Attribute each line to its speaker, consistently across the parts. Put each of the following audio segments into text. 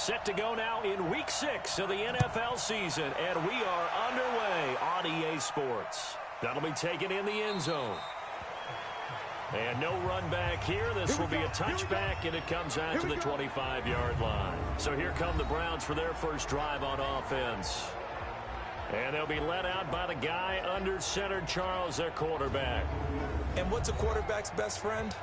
Speaker 1: Set to go now in Week 6 of the NFL season, and we are underway on EA Sports. That'll be taken in the end zone. And no run back here. This will be a touchback, and it comes out to the 25-yard line. So here come the Browns for their first drive on offense. And they'll be led out by the guy under center, Charles, their quarterback.
Speaker 2: And what's a quarterback's best friend?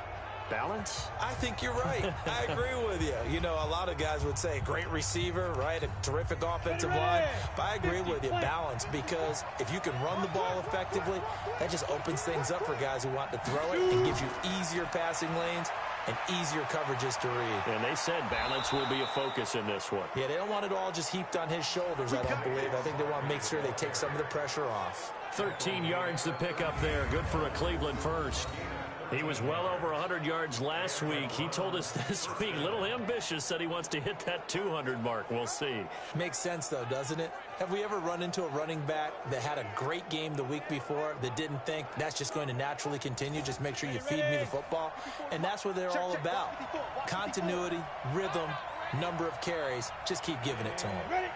Speaker 1: Balance?
Speaker 2: I think you're right. I agree with you. You know, a lot of guys would say great receiver, right? A terrific offensive line. But I agree with you, balance, because if you can run the ball effectively, that just opens things up for guys who want to throw it and gives you easier passing lanes and easier coverages to read.
Speaker 1: And they said balance will be a focus in this one.
Speaker 2: Yeah, they don't want it all just heaped on his shoulders, I don't believe. I think they want to make sure they take some of the pressure off.
Speaker 1: 13 yards to pick up there. Good for a Cleveland first. He was well over 100 yards last week. He told us this week, a little ambitious, said he wants to hit that 200 mark. We'll see.
Speaker 2: Makes sense, though, doesn't it? Have we ever run into a running back that had a great game the week before that didn't think that's just going to naturally continue? Just make sure you feed me the football. And that's what they're all about. Continuity, rhythm, number of carries. Just keep giving it to him.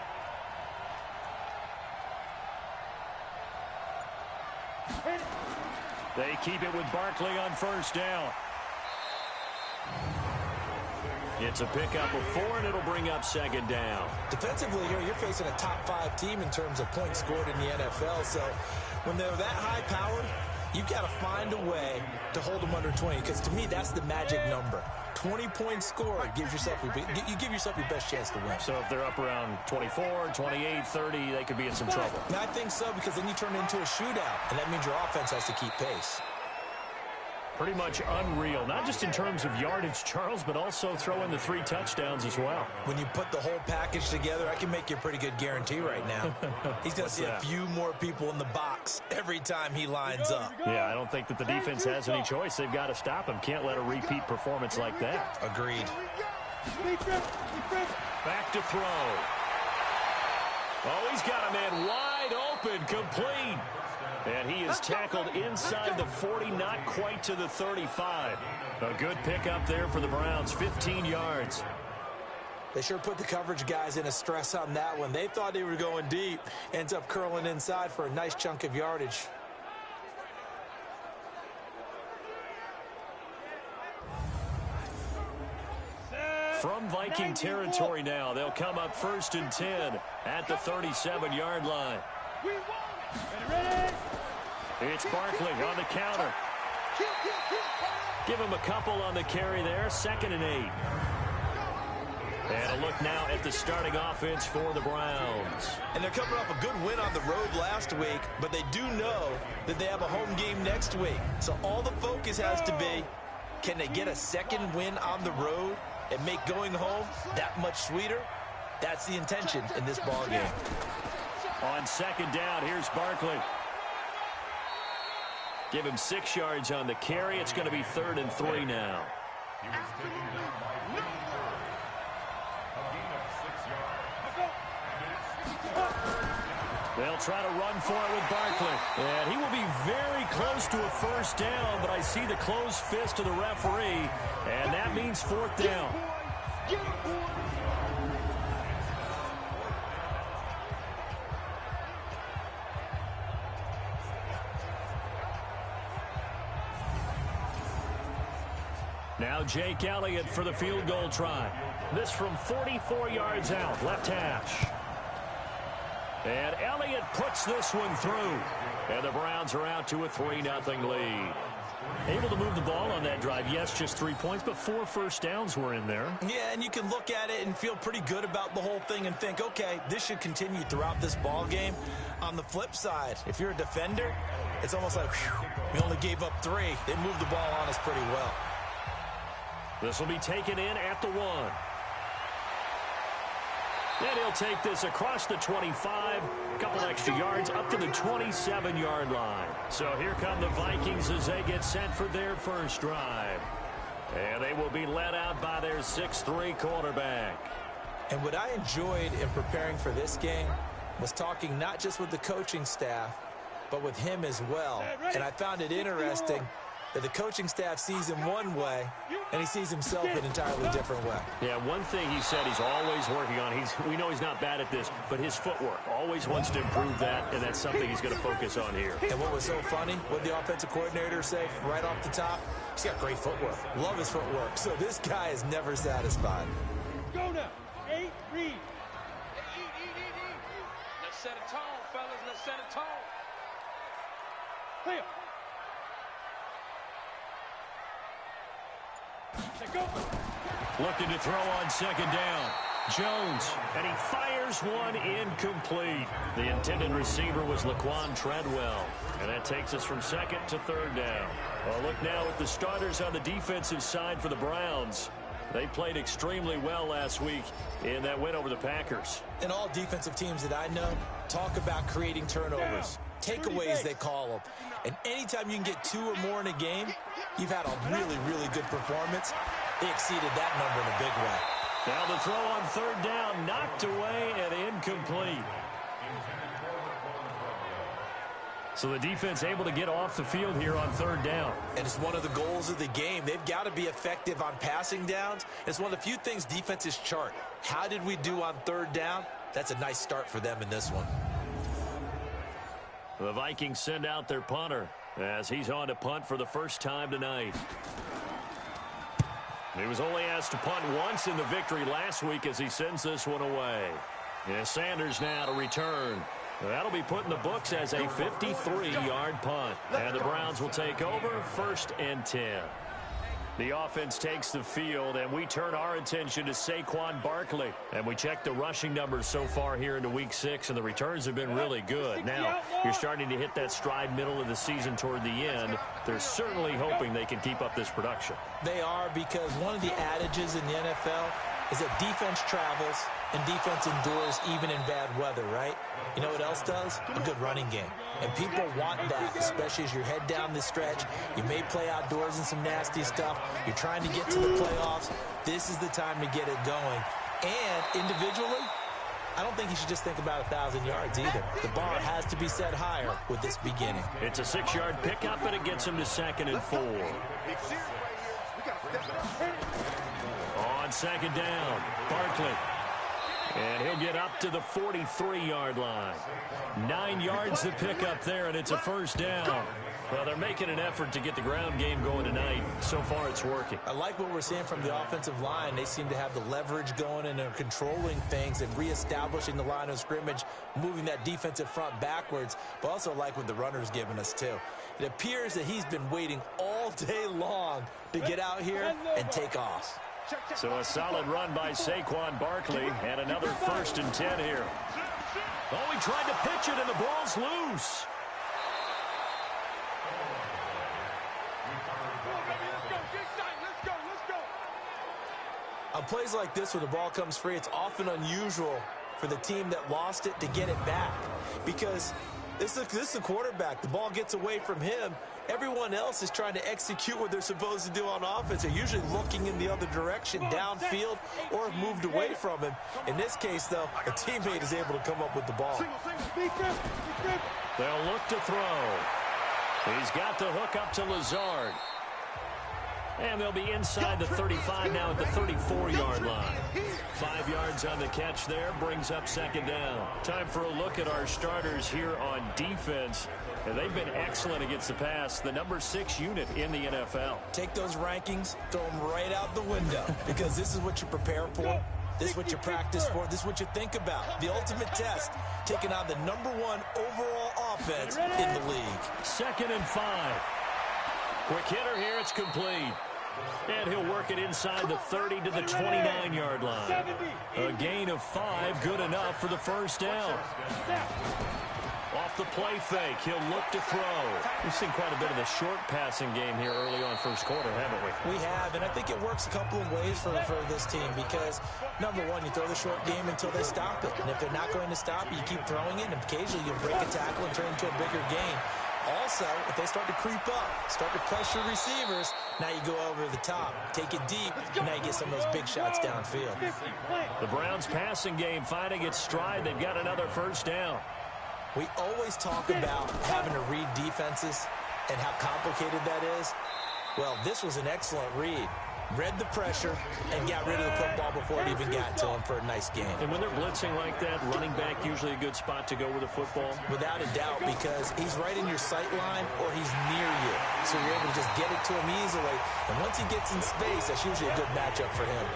Speaker 1: They keep it with Barkley on first down. It's a pickup of 4, and it'll bring up second down.
Speaker 2: Defensively here, you're facing a top-5 team in terms of points scored in the NFL. So when they're that high-powered, you've got to find a way to hold them under 20. Because to me, that's the magic number. 20 points scored gives yourself you give yourself your best chance to win.
Speaker 1: So if they're up around 24, 28, 30, they could be in some trouble.
Speaker 2: And I think so, because then you turn it into a shootout, and that means your offense has to keep pace.
Speaker 1: Pretty much unreal, not just in terms of yardage, Charles, but also throw in the 3 touchdowns as well.
Speaker 2: When you put the whole package together, I can make you a pretty good guarantee right now. He's going to see a few more people in the box every time he lines up.
Speaker 1: Yeah, I don't think that the defense has any choice. They've got to stop him. Can't let a repeat performance like that.
Speaker 2: Agreed.
Speaker 1: Back to throw. Oh, he's got a man wide open, complete. And he is tackled inside the 40, not quite to the 35. A good pickup there for the Browns, 15 yards.
Speaker 2: They sure put the coverage guys in a stress on that one. They thought they were going deep. Ends up curling inside for a nice chunk of yardage.
Speaker 1: From Viking territory now, they'll come up 1st and 10 at the 37-yard line. It's Barkley on the counter. Give him a couple on the carry there. 2nd and 8. And a look now at the starting offense for the Browns.
Speaker 2: And they're coming off a good win on the road last week, but they do know that they have a home game next week. So all the focus has to be, can they get a second win on the road and make going home that much sweeter? That's the intention in this ball game.
Speaker 1: On 2nd down, here's Barkley. Give him 6 yards on the carry. It's going to be 3rd and 3 now. They'll try to run for it with Barkley. And he will be very close to a first down, but I see the closed fist of the referee, and that means 4th down. Now Jake Elliott for the field goal try. This from 44 yards out, left hash. And Elliott puts this one through. And the Browns are out to a 3-0 lead. Able to move the ball on that drive. Yes, just 3 points, but 4 first downs were in there.
Speaker 2: Yeah, and you can look at it and feel pretty good about the whole thing and think, okay, this should continue throughout this ball game. On the flip side, if you're a defender, it's almost like, whew, we only gave up 3. They moved the ball on us pretty well.
Speaker 1: This will be taken in at the 1. And he'll take this across the 25, a couple extra yards up to the 27-yard line. So here come the Vikings as they get set for their first drive. And they will be led out by their 6'3" quarterback.
Speaker 2: And what I enjoyed in preparing for this game was talking not just with the coaching staff, but with him as well. And I found it interesting that the coaching staff sees him one way, and he sees himself an entirely different way.
Speaker 1: Yeah, one thing he said he's always working on. We know he's not bad at this, but his footwork. Always wants to improve that, and that's something he's going to focus on here.
Speaker 2: And what was so funny, what the offensive coordinator said right off the top, he's got great footwork. Love his footwork. So this guy is never satisfied.
Speaker 3: Go now. 8, read.
Speaker 4: Let's set a tone, fellas. Let's set a tone.
Speaker 3: Clear. Go.
Speaker 1: Looking to throw on second down. Jones, and he fires one incomplete. The intended receiver was Laquan Treadwell, and that takes us from second to third down. Well, look now at the starters on the defensive side for the Browns. They played extremely well last week in that win over the Packers.
Speaker 2: And all defensive teams that I know talk about creating turnovers. Takeaways, they call them. And anytime you can get 2 or more in a game, you've had a really, really good performance. They exceeded that number in a big way.
Speaker 1: Now the throw on third down, knocked away and incomplete. So the defense able to get off the field here on third down.
Speaker 2: And it's one of the goals of the game. They've got to be effective on passing downs. It's one of the few things defenses chart. How did we do on third down? That's a nice start for them in this one.
Speaker 1: The Vikings send out their punter as he's on to punt for the first time tonight. He was only asked to punt once in the victory last week as he sends this one away. And Sanders now to return. That'll be put in the books as a 53-yard punt. And the Browns will take over 1st and 10. The offense takes the field, and we turn our attention to Saquon Barkley. And we check the rushing numbers so far here into Week 6, and the returns have been really good. Now, you're starting to hit that stride middle of the season toward the end. They're certainly hoping they can keep up this production.
Speaker 2: They are, because one of the adages in the NFL is that defense travels and defense endures even in bad weather, right? You know what else does? A good running game. And people want that, especially as you head down this stretch. You may play outdoors in some nasty stuff. You're trying to get to the playoffs. This is the time to get it going. And individually, I don't think you should just think about 1,000 yards either. The bar has to be set higher with this beginning.
Speaker 1: It's a 6-yard pickup, and it gets him to 2nd and 4. On second down, Barkley. And he'll get up to the 43-yard line. 9 yards to pick up there, and it's a first down. Well, they're making an effort to get the ground game going tonight. So far, it's working.
Speaker 2: I like what we're seeing from the offensive line. They seem to have the leverage going, and they're controlling things and reestablishing the line of scrimmage, moving that defensive front backwards, but also like what the runner's giving us, too. It appears that he's been waiting all day long to get out here and take off.
Speaker 1: So a solid run by Saquon Barkley, and another 1st and 10 here. Oh, he tried to pitch it, and the ball's loose.
Speaker 2: On plays like this, when the ball comes free, it's often unusual for the team that lost it to get it back, because this is the quarterback. The ball gets away from him. Everyone else is trying to execute what they're supposed to do on offense. They're usually looking in the other direction, downfield, or have moved away from him. In this case, though, a teammate is able to come up with the ball.
Speaker 1: They'll look to throw. He's got the hook up to Lazard. And they'll be inside the 35 now at the 34-yard line. 5 yards on the catch there, brings up second down. Time for a look at our starters here on defense. And they've been excellent against the pass, the number 6 unit in the NFL.
Speaker 2: Take those rankings, throw them right out the window, because this is what you prepare for. This is what you practice for. This is what you think about. The ultimate test, taking on the number 1 overall offense in the league.
Speaker 1: 2nd and 5. Quick hitter here, it's complete. And he'll work it inside the 30 to the 29-yard line. A gain of 5, good enough for the first down. Off the play fake, he'll look to throw. We've seen quite a bit of the short passing game here early on first quarter, haven't we?
Speaker 2: We have, and I think it works a couple of ways for this team, because, number 1, you throw the short game until they stop it. And if they're not going to stop it, you keep throwing it, and occasionally you'll break a tackle and turn into a bigger gain. Also, if they start to creep up, start to pressure receivers, now you go over the top, take it deep, and now you get some of those big shots downfield.
Speaker 1: The Browns' passing game finding its stride. They've got another first down.
Speaker 2: We always talk about having to read defenses and how complicated that is. Well, this was an excellent read. Read the pressure and got rid of the football before it even got to him for a nice gain.
Speaker 1: And when they're blitzing like that, running back usually a good spot to go with the football?
Speaker 2: Without a doubt, because he's right in your sight line or he's near you. So you're able to just get it to him easily. And once he gets in space, that's usually a good matchup for him.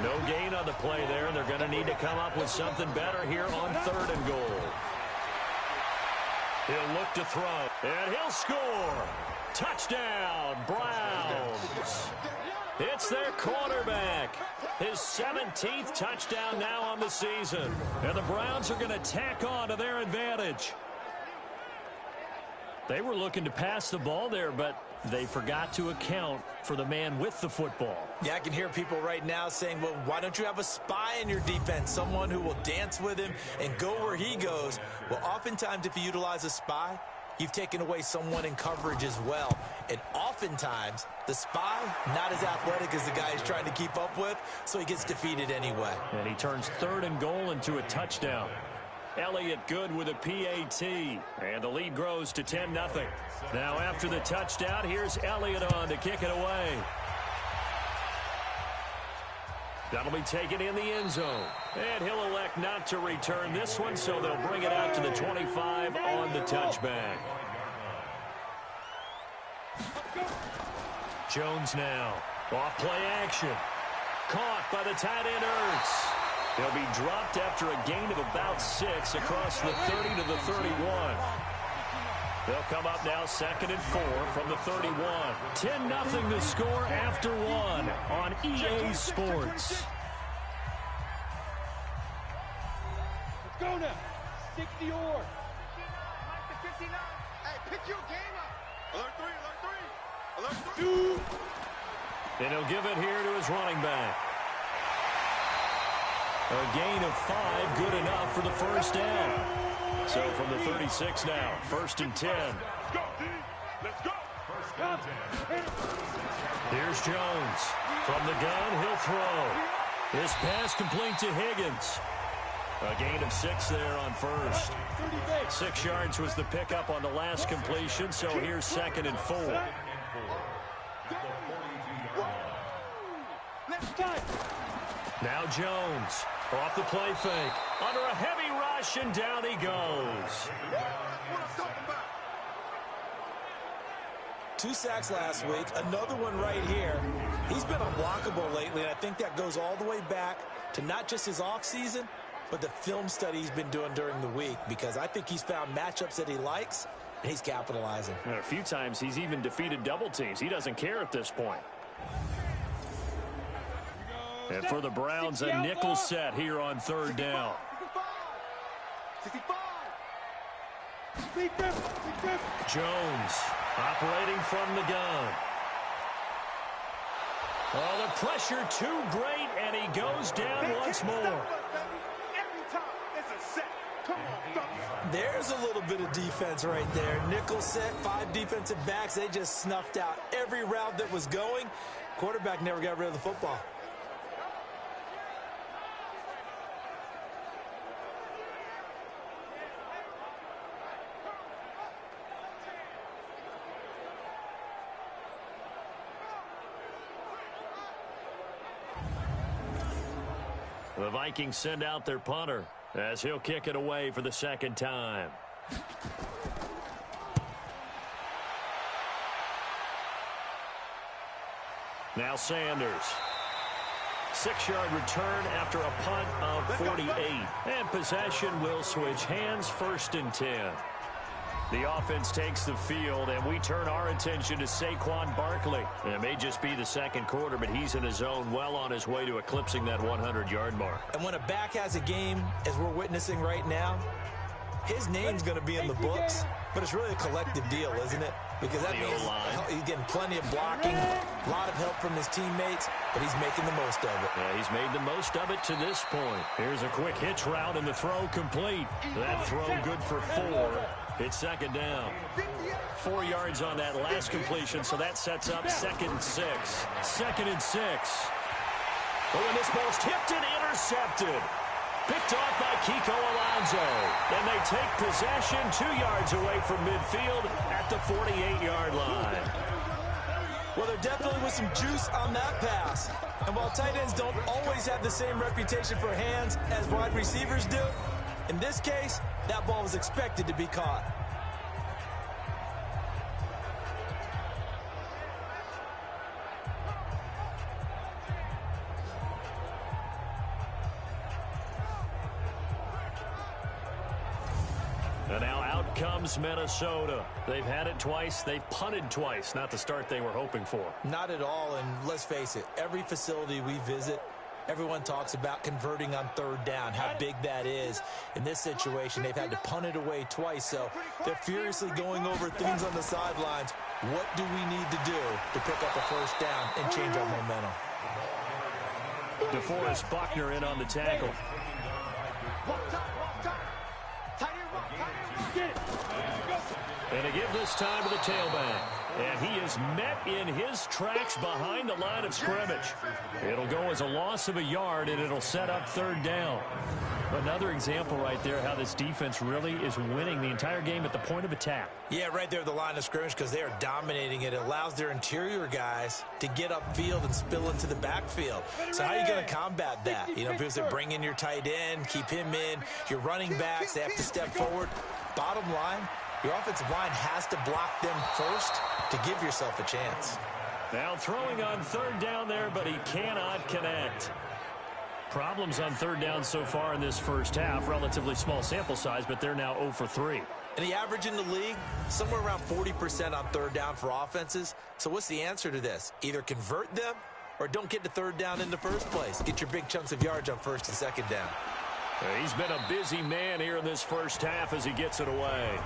Speaker 1: No gain on the play there, and they're going to need to come up with something better here on 3rd and goal. He'll look to throw, and he'll score. Touchdown, Browns. It's their quarterback. His 17th touchdown now on the season. And the Browns are going to tack on to their advantage. They were looking to pass the ball there, but they forgot to account for the man with the football.
Speaker 2: Yeah, I can hear people right now saying, well, why don't you have a spy in your defense, someone who will dance with him and go where he goes? Well, oftentimes if you utilize a spy, you've taken away someone in coverage as well. And oftentimes, the spy, not as athletic as the guy he's trying to keep up with, so he gets defeated anyway.
Speaker 1: And he turns 3rd and goal into a touchdown. Elliott good with a PAT. And the lead grows to 10-0. Now after the touchdown, here's Elliott on to kick it away. That'll be taken in the end zone. And he'll elect not to return this one, so they'll bring it out to the 25 on the touchback. Jones now. Off play action. Caught by the tight end Ertz. He'll be dropped after a gain of about 6 across the 30 to the 31. They'll come up now 2nd and 4 from the 31. 10-0 to score after 1 on EA Sports.
Speaker 3: Let's go now. 60 or.
Speaker 4: Hey, pick your game up. Alert 3, alert 3. Alert 3.
Speaker 3: Two.
Speaker 1: And he'll give it here to his running back. A gain of 5, good enough for the first down. So from the 36 now, 1st and 10.
Speaker 3: Let's go, D. Let's go. First down.
Speaker 1: Here's Jones. From the gun, he'll throw. His pass complete to Higgins. A gain of 6 there on first. 6 yards was the pickup on the last completion, so here's 2nd and 4. Now Jones. Off the play fake. Under a heavy rush, and down he goes.
Speaker 2: 2 sacks last week, another one right here. He's been unblockable lately, and I think that goes all the way back to not just his offseason, but the film study he's been doing during the week, because I think he's found matchups that he likes, and he's capitalizing.
Speaker 1: And a few times he's even defeated double teams. He doesn't care at this point. And for the Browns, a nickel set here on 3rd down.
Speaker 3: 65.
Speaker 1: Jones operating from the gun. Oh, the pressure too great, and he goes down once more.
Speaker 3: Every time it's a set. Come on, fellas.
Speaker 2: There's a little bit of defense right there. Nickel set, 5 defensive backs. They just snuffed out every route that was going. Quarterback never got rid of the football.
Speaker 1: The Vikings send out their punter as he'll kick it away for the 2nd time. Now Sanders. 6-yard return after a punt of 48. And possession will switch hands, 1st and 10. The offense takes the field, and we turn our attention to Saquon Barkley. It may just be the 2nd quarter, but he's in his zone, well on his way to eclipsing that 100-yard mark.
Speaker 2: And when a back has a game, as we're witnessing right now, his name's going to be in the books, but it's really a collective deal, isn't it? Because that means he's getting plenty of blocking, a lot of help from his teammates, but he's making the most of it.
Speaker 1: Yeah, he's made the most of it to this point. Here's a quick hitch route, and the throw complete. That throw good for 4. It's 2nd down. 4 yards on that last completion, so that sets up 2nd and 6. 2nd and 6. Oh, and this ball's tipped and intercepted. Picked off by Kiko Alonso. And they take possession 2 yards away from midfield at the 48-yard line.
Speaker 2: Well, there definitely was some juice on that pass. And while tight ends don't always have the same reputation for hands as wide receivers do, in this case, that ball was expected to be caught.
Speaker 1: And now out comes Minnesota. They've had it twice. They've punted twice. Not the start they were hoping for.
Speaker 2: Not at all, and let's face it, every facility we visit, everyone talks about converting on third down, how big that is. In this situation, they've had to punt it away twice, so they're furiously going over things on the sidelines. What do we need to do to pick up a first down and change our momentum?
Speaker 1: DeForest Buckner in on the tackle. And to give this time to the tailback. And he is met in his tracks behind the line of scrimmage. It'll go as a loss of a yard, and it'll set up third down. Another example right there how this defense really is winning the entire game at the point of attack.
Speaker 2: Yeah, right there at the line of scrimmage because they are dominating it. It allows their interior guys to get upfield and spill into the backfield. So how are you going to combat that? You know, because they bring in your tight end, keep him in. Your running backs, they have to step forward. Bottom line, your offensive line has to block them first to give yourself a chance.
Speaker 1: Now throwing on third down there, but he cannot connect. Problems on third down so far in this first half. Relatively small sample size, but they're now 0 for 3.
Speaker 2: And the average in the league, somewhere around 40% on third down for offenses. So what's the answer to this? Either convert them or don't get to third down in the first place. Get your big chunks of yards on first and second down.
Speaker 1: He's been a busy man here in this first half as he gets it away.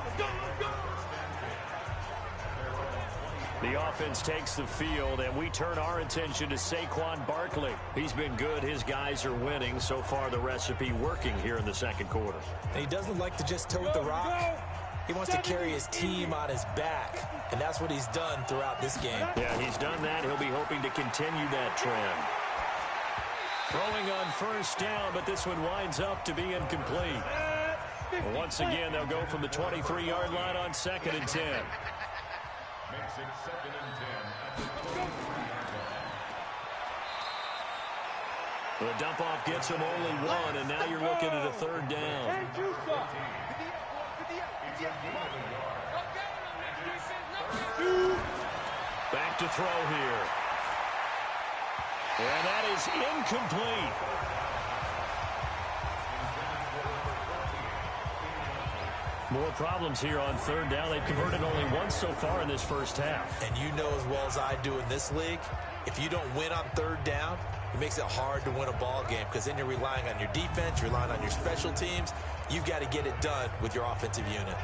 Speaker 1: The offense takes the field, and we turn our attention to Saquon Barkley. He's been good. His guys are winning. So far, the recipe working here in the second quarter.
Speaker 2: And he doesn't like to just tote the rock. He wants to carry his team on his back, and that's what he's done throughout this game.
Speaker 1: Yeah, he's done that. He'll be hoping to continue that trend. Throwing on first down, but this one winds up to be incomplete. Once again, they'll go from the 23-yard line on 2nd and 10. The dump-off gets him only one, and now you're looking at a third down. Back to throw here. And that is incomplete. More problems here on third down. They've converted only once so far in this first half.
Speaker 2: And you know as well as I do in this league, if you don't win on third down, it makes it hard to win a ball game because then you're relying on your defense, you're relying on your special teams. You've got to get it done with your offensive unit.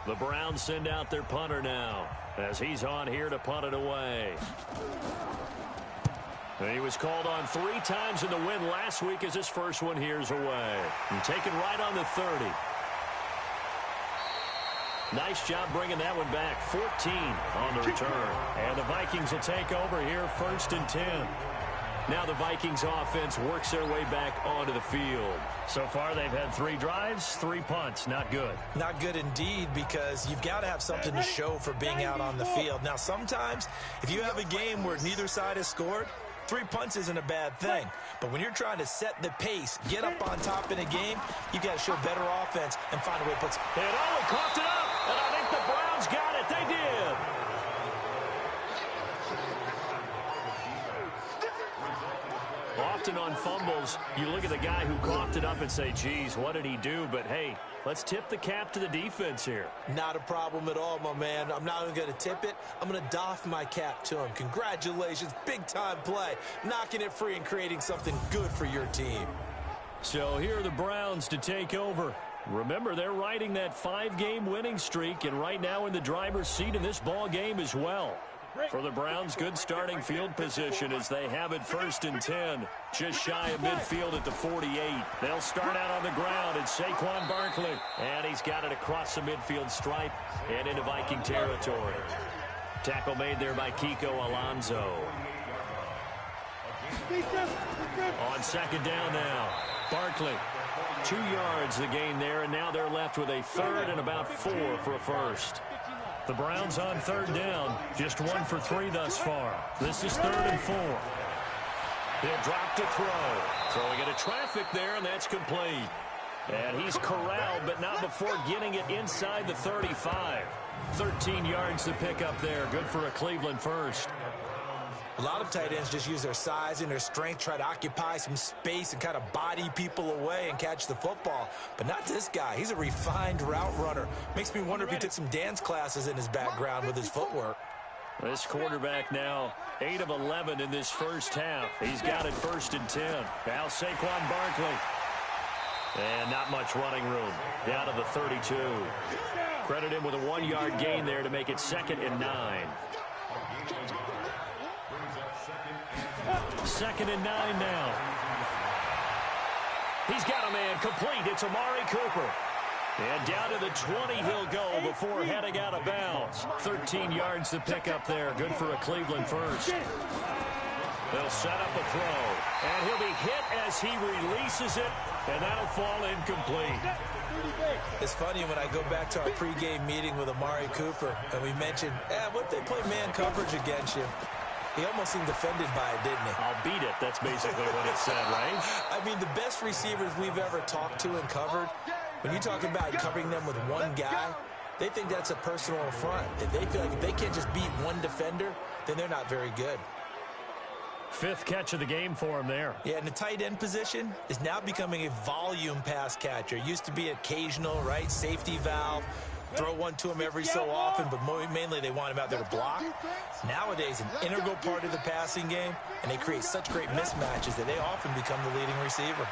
Speaker 1: The Browns send out their punter now as he's on here to punt it away. And he was called on 3 times in the win last week as his first one here's away. And taken right on the 30. Nice job bringing that one back. 14 on the return. And the Vikings will take over here 1st and 10. Now the Vikings offense works their way back onto the field. So far they've had 3 drives, 3 punts. Not good.
Speaker 2: Not good indeed, because you've got to have something to show for being out on the field. Now sometimes if you have a game where neither side has scored, 3 punts isn't a bad thing. But when you're trying to set the pace, get up on top in a game, you've got to show better offense and find a way to put...
Speaker 1: And oh, it coughed it up. And I think the Browns got it. They did. Often on fumbles, you look at the guy who coughed it up and say, geez, what did he do? But, hey, let's tip the cap to the defense here.
Speaker 2: Not a problem at all, my man. I'm not even going to tip it. I'm going to doff my cap to him. Congratulations. Big-time play. Knocking it free and creating something good for your team.
Speaker 1: So here are the Browns to take over. Remember, they're riding that 5-game winning streak, and right now in the driver's seat in this ball game as well. For the Browns, good starting field position as they have it 1st and 10. Just shy of midfield at the 48. They'll start out on the ground. It's Saquon Barkley. And he's got it across the midfield stripe and into Viking territory. Tackle made there by Kiko Alonso. On 2nd down now. Barkley 2 yards the gain there, and now they're left with a third and about 4 for a first. The Browns on third down, just 1 for 3 thus far. This is 3rd and 4. He'll drop to throw. Throwing into traffic there, and that's complete. And he's corralled, but not before getting it inside the 35. 13 yards to pick up there. Good for a Cleveland first.
Speaker 2: A lot of tight ends just use their size and their strength, try to occupy some space and kind of body people away and catch the football. But not this guy. He's a refined route runner. Makes me wonder if he took some dance classes in his background with his footwork.
Speaker 1: This quarterback now 8 of 11 in this first half. He's got it 1st and 10. Now Saquon Barkley. And not much running room. Down to the 32. Credit him with a 1-yard gain there to make it 2nd and 9. 2nd and 9 now. He's got a man complete. It's Amari Cooper. And down to the 20 he'll go before heading out of bounds. 13 yards to pick up there. Good for a Cleveland first. They'll set up a throw. And he'll be hit as he releases it. And that'll fall incomplete.
Speaker 2: It's funny when I go back to our pregame meeting with Amari Cooper, and we mentioned, what if they play man coverage against you? He almost seemed offended by it, didn't he?
Speaker 1: I'll beat it. That's basically what it said, right?
Speaker 2: I mean, the best receivers we've ever talked to and covered, when you talk about covering them with one guy, they think that's a personal affront. If they feel like if they can't just beat one defender, then they're not very good.
Speaker 1: 5th catch of the game for him there.
Speaker 2: Yeah, and the tight end position is now becoming a volume pass catcher. Used to be occasional, right? Safety valve. Throw one to him every so often, but mainly they want him out there to block. Nowadays, an integral part of the passing game, and they create such great mismatches that they often become the leading receiver.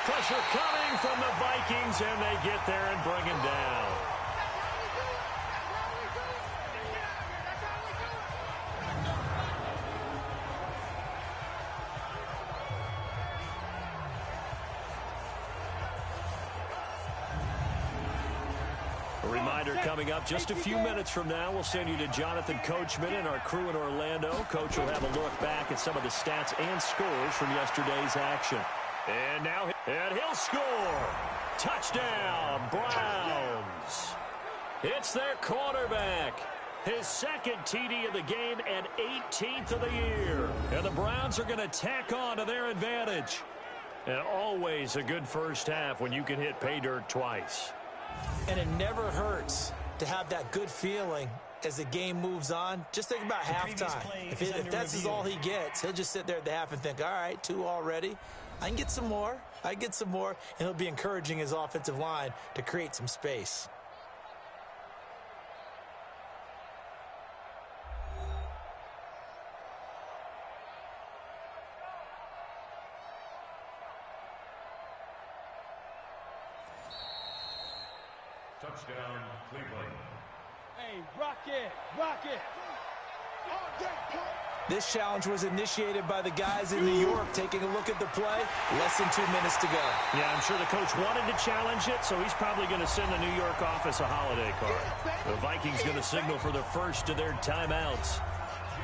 Speaker 1: Pressure coming from the Vikings, and they get there and bring him down. Reminder coming up just a few minutes from now. We'll send you to Jonathan Coachman and our crew in Orlando. Coach will have a look back at some of the stats and scores from yesterday's action. And now, and he'll score. Touchdown, Browns. It's their quarterback. His 2nd TD of the game and 18th of the year. And the Browns are going to tack on to their advantage. And always a good first half when you can hit pay dirt twice.
Speaker 2: And it never hurts to have that good feeling as the game moves on. Just think about halftime. If that's all he gets, he'll just sit there at the half and think, all right, 2 already. I can get some more. And he'll be encouraging his offensive line to create some space.
Speaker 5: Touchdown, Cleveland.
Speaker 3: Hey, rock it, rock it.
Speaker 2: This challenge was initiated by the guys in New York. Taking a look at the play, less than 2 minutes to go.
Speaker 1: Yeah, I'm sure the coach wanted to challenge it, so he's probably going to send the New York office a holiday card. The Vikings going to signal for the first of their timeouts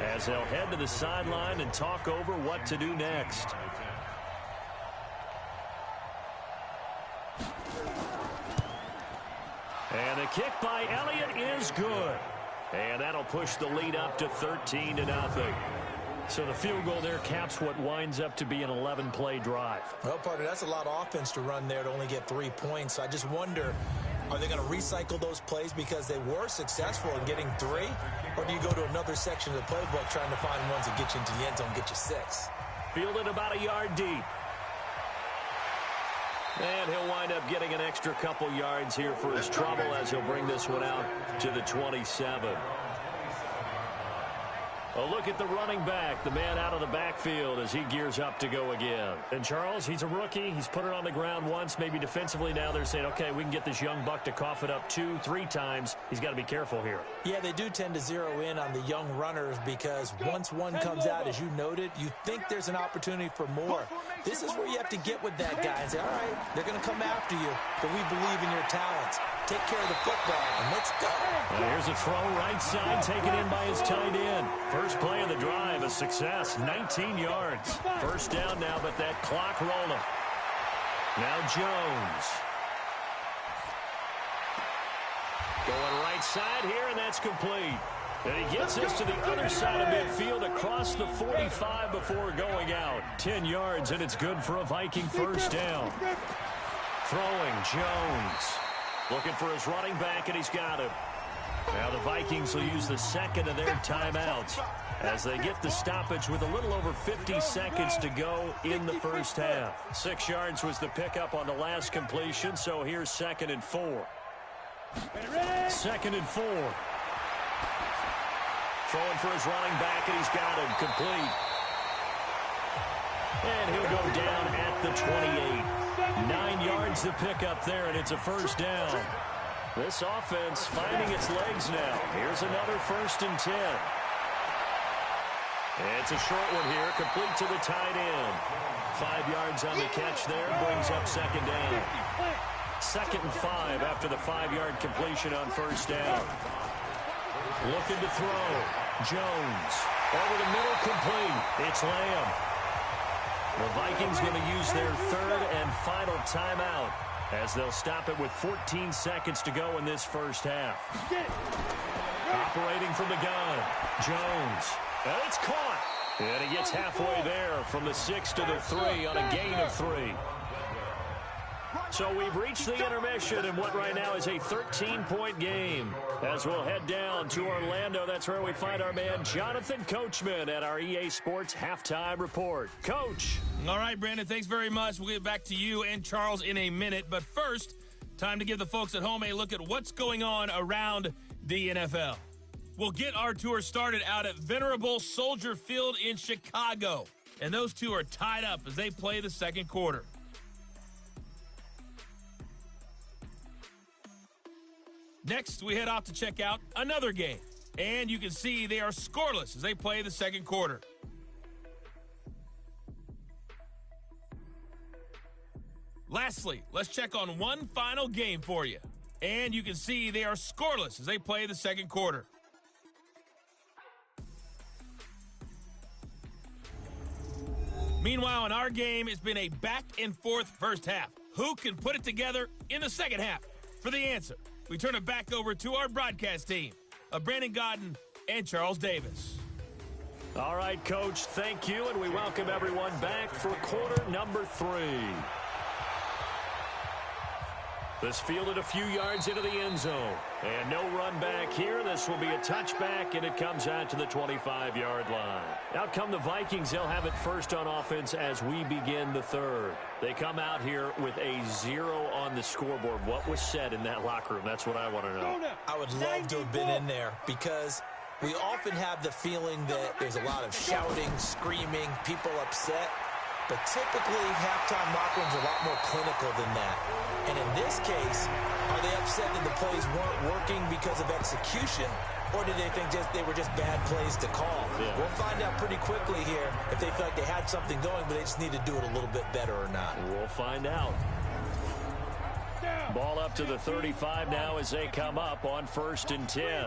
Speaker 1: as they'll head to the sideline and talk over what to do next. And the kick by Elliott is good. And that'll push the lead up to 13-0. So the field goal there caps what winds up to be an 11-play drive.
Speaker 2: Well, partner, that's a lot of offense to run there to only get 3 points. So I just wonder, are they going to recycle those plays because they were successful in getting 3? Or do you go to another section of the playbook trying to find ones that get you into the end zone, get you 6?
Speaker 1: Fielded about a yard deep. And he'll wind up getting an extra couple yards here for his trouble as he'll bring this one out to the 27. A look at the running back, the man out of the backfield as he gears up to go again. And Charles, he's a rookie. He's put it on the ground once, maybe defensively. Now they're saying, okay, we can get this young buck to cough it up 2, 3 times. He's got to be careful here.
Speaker 2: Yeah, they do tend to zero in on the young runners because once one comes out, as you noted, you think there's an opportunity for more. This is where you have to get with that guy and say, all right, they're going to come after you, but we believe in your talents. take care of the football, and let's go.
Speaker 1: Here's a throw right side, taken in by his tight end. First play of the drive, a success, 19 yards. First down now, but that clock rolling. Now Jones. Going right side here, and that's complete. And he gets this to the other side of midfield across the 45 before going out. 10 yards, and it's good for a Viking first down. Throwing, Jones. Looking for his running back, and he's got him. Now the Vikings will use the second of their timeouts as they get the stoppage with a little over 50 seconds to go in the first half. 6 yards was the pickup on the last completion, so here's 2nd and 4. 2nd and 4. Throwing for his running back, and he's got him complete. And he'll go down at the 28. 9 yards to pick up there, and it's a first down. This offense finding its legs now. Here's another 1st and 10. It's a short one here, complete to the tight end. 5 yards on the catch there, brings up 2nd down. 2nd and 5 after the 5-yard completion on first down. Looking to throw. Jones. Over the middle, complete. It's Lamb. The Vikings going to use their 3rd and final timeout as they'll stop it with 14 seconds to go in this first half. Operating from the gun. Jones. And it's caught. And he gets halfway there from the 6 to the 3 on a gain of 3. So we've reached the intermission in what right now is a 13-point game. As we'll head down to Orlando, that's where we find our man Jonathan Coachman at our EA Sports Halftime Report. Coach.
Speaker 6: All right, Brandon, thanks very much. We'll get back to you and Charles in a minute. But first, time to give the folks at home a look at what's going on around the NFL. We'll get our tour started out at Venerable Soldier Field in Chicago. And those two are tied up as they play the second quarter. Next, we head off to check out another game. And you can see they are scoreless as they play the second quarter. Lastly, let's check on one final game for you. And you can see they are scoreless as they play the second quarter. Meanwhile, in our game, it's been a back-and-forth first half. Who can put it together in the second half? For the answer, we turn it back over to our broadcast team of Brandon Godden and Charles Davis.
Speaker 1: All right, Coach, thank you, and we welcome everyone back for quarter number 3. This fielded a few yards into the end zone. And no run back here. This will be a touchback, and it comes out to the 25-yard line. Out come the Vikings. They'll have it first on offense as we begin the third. They come out here with a 0 on the scoreboard. What was said in that locker room? That's what I want to know.
Speaker 2: I would love to have been in there because we often have the feeling that there's a lot of shouting, screaming, people upset. But typically, halftime locker rooms are a lot more clinical than that. And in this case, are they upset that the plays weren't working because of execution, or did they think they were just bad plays to call? Yeah. We'll find out pretty quickly here if they felt like they had something going, but they just need to do it a little bit better or not.
Speaker 1: We'll find out. Ball up to the 35 now as they come up on 1st and 10.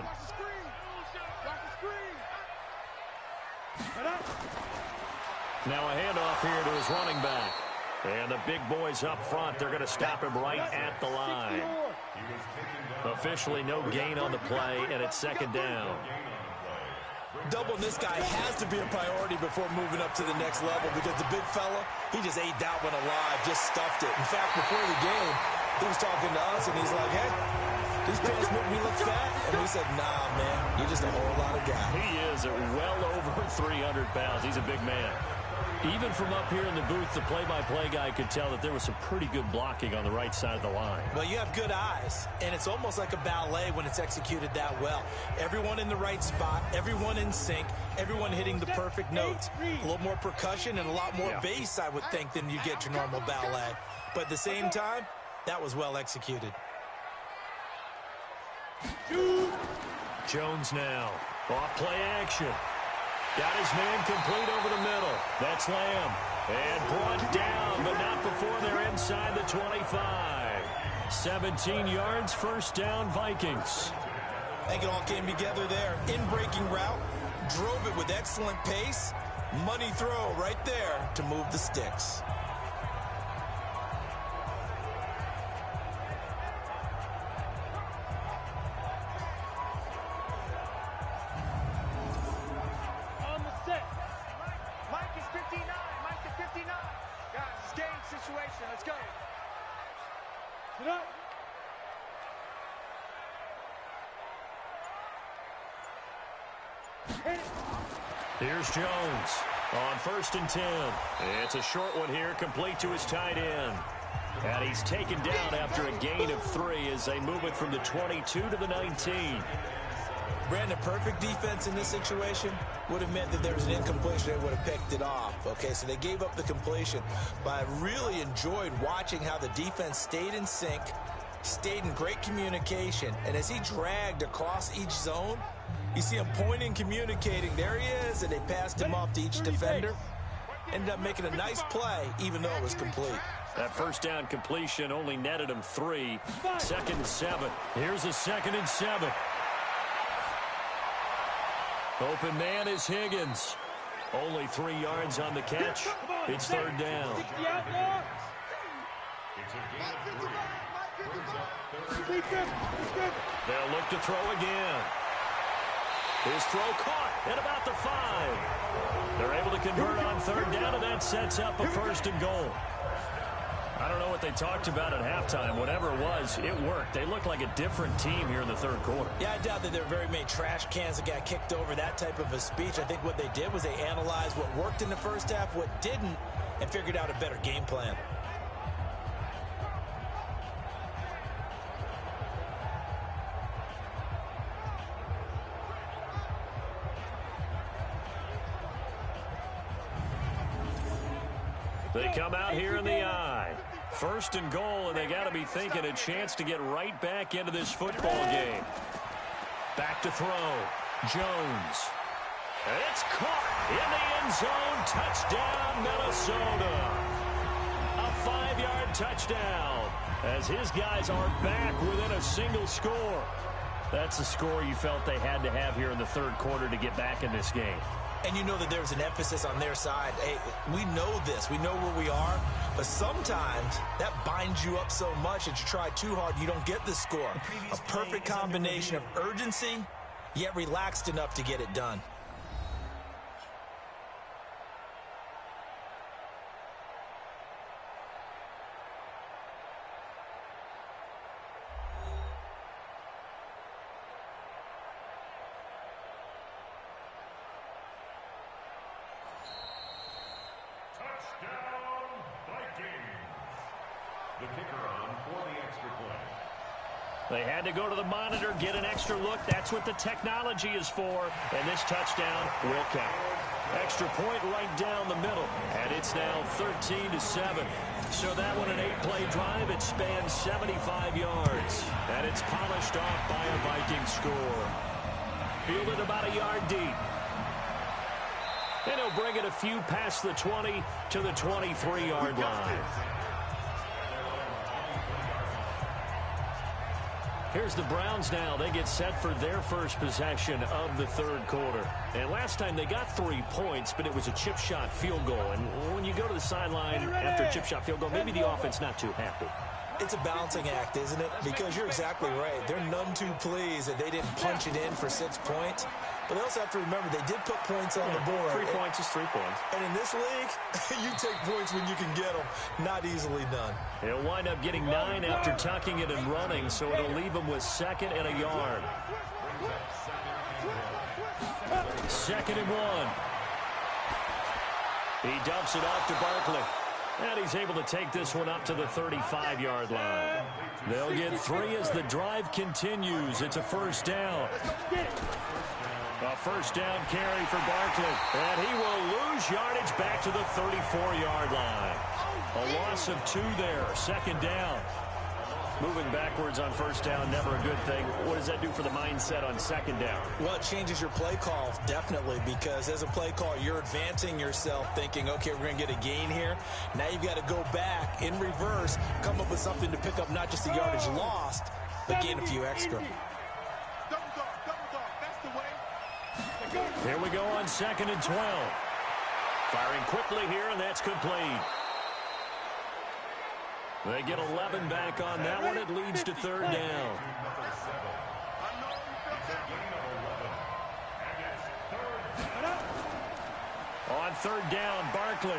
Speaker 1: Now a handoff here to his running back. And the big boys up front, they're going to stop him right at the line. Officially no gain on the play, and it's 2nd down.
Speaker 2: Doubling this guy has to be a priority before moving up to the next level because the big fella, he just ate that one alive, just stuffed it. In fact, before the game, he was talking to us, and he's like, hey, these pants make me look fat. And we said, nah, man, you're just a whole lot of guy.
Speaker 1: He is well over 300 pounds. He's a big man. Even from up here in the booth, the play-by-play guy could tell that there was some pretty good blocking on the right side of the line.
Speaker 2: Well, you have good eyes, and it's almost like a ballet when it's executed that well. Everyone in the right spot, everyone in sync, everyone hitting the perfect notes. A little more percussion and a lot more bass, I would think, than you get your normal ballet. But at the same time, that was well executed.
Speaker 1: Jones now. Off play action. Got his man complete over the middle. That's Lamb. And brought down, but not before they're inside the 25. 17 yards, first down, Vikings.
Speaker 2: I think it all came together there. In-breaking route, drove it with excellent pace. Money throw right there to move the sticks.
Speaker 3: On the set. Mike is 59. Mike is 59. Guys, it's game situation. Let's go. Sit up.
Speaker 1: Here's Jones on 1st and 10. It's a short one here, complete to his tight end. And he's taken down after a gain of 3 as they move it from the 22 to the 19.
Speaker 2: Brandon, perfect defense in this situation would have meant that there was an incompletion. They would have picked it off. Okay, so they gave up the completion. But I really enjoyed watching how the defense stayed in sync, stayed in great communication. And as he dragged across each zone, you see him pointing, communicating. There he is, and they passed him off to each defender. Ended up making a nice play, even though it was complete.
Speaker 1: That first down completion only netted him 3. 2nd and 7. Here's a 2nd and 7. Open man is Higgins. Only 3 yards on the catch. It's 3rd down. They'll look to throw again. His throw caught at about the 5. They're able to convert on 3rd down, and that sets up a 1st and goal. I don't know what they talked about at halftime. Whatever it was, it worked. They look like a different team here in the 3rd quarter.
Speaker 2: Yeah, I doubt that there were very many trash cans that got kicked over, that type of a speech. I think what they did was they analyzed what worked in the first half, what didn't, and figured out a better game plan.
Speaker 1: They come out here in the I. 1st and goal, and they got to be thinking a chance to get right back into this football game. Back to throw. Jones. It's caught in the end zone. Touchdown, Minnesota. A 5-yard touchdown as his guys are back within a single score. That's the score you felt they had to have here in the 3rd quarter to get back in this game.
Speaker 2: And you know that there was an emphasis on their side. Hey, we know this. We know where we are. But sometimes that binds you up so much that you try too hard, you don't get the score. A perfect combination of urgency, yet relaxed enough to get it done.
Speaker 5: The kicker on for the extra point.
Speaker 1: They had to go to the monitor, get an extra look. That's what the technology is for. And this touchdown will count. Extra point right down the middle. And it's now 13-7. So that one, an 8-play drive. It spans 75 yards. And it's polished off by a Viking score. Fielded about a yard deep. And he'll bring it a few past the 20 to the 23-yard line. Here's the Browns now. They get set for their first possession of the 3rd quarter. And last time they got 3 points, but it was a chip shot field goal. And when you go to the sideline after a chip shot field goal, maybe the offense not too happy.
Speaker 2: It's a balancing act, isn't it? Because you're exactly right. They're none too pleased that they didn't punch it in for 6 points. But they also have to remember they did put points on the board.
Speaker 1: 3 points is 3 points.
Speaker 2: And in this league, you take points when you can get them. Not easily done.
Speaker 1: He'll wind up getting 9 after tucking it and running, so it'll leave him with 2nd and a yard. 2nd and 1. He dumps it off to Barkley. And he's able to take this one up to the 35-yard line. They'll get 3 as the drive continues. It's a 1st down. A 1st down carry for Barkley. And he will lose yardage back to the 34-yard line. A loss of 2 there. 2nd down. Moving backwards on first down, never a good thing. What does that do for the mindset on second down?
Speaker 2: Well, it changes your play call, definitely, because as a play call, you're advancing yourself thinking, okay, we're going to get a gain here. Now you've got to go back in reverse, come up with something to pick up not just the yardage lost, but gain a few extra.
Speaker 4: Double dog, that's the way.
Speaker 1: Here we go on 2nd and 12. Firing quickly here, and that's complete. They get 11 back on that one. It leads to 3rd down. On 3rd down, Barkley.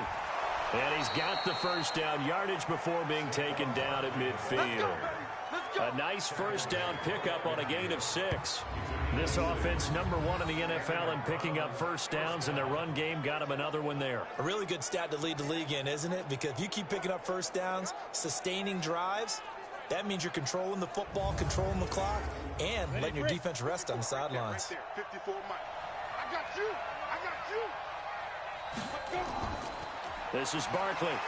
Speaker 1: And he's got the first down yardage before being taken down at midfield. A nice first down pickup on a gain of 6. This offense #1 in the NFL in picking up first downs, and their run game got him another one there.
Speaker 2: A really good stat to lead the league in, isn't it? Because if you keep picking up first downs, sustaining drives, that means you're controlling the football, controlling the clock, and letting your defense rest on the sidelines.
Speaker 4: Right there, 54 Mike. I got you.
Speaker 1: This is Barkley.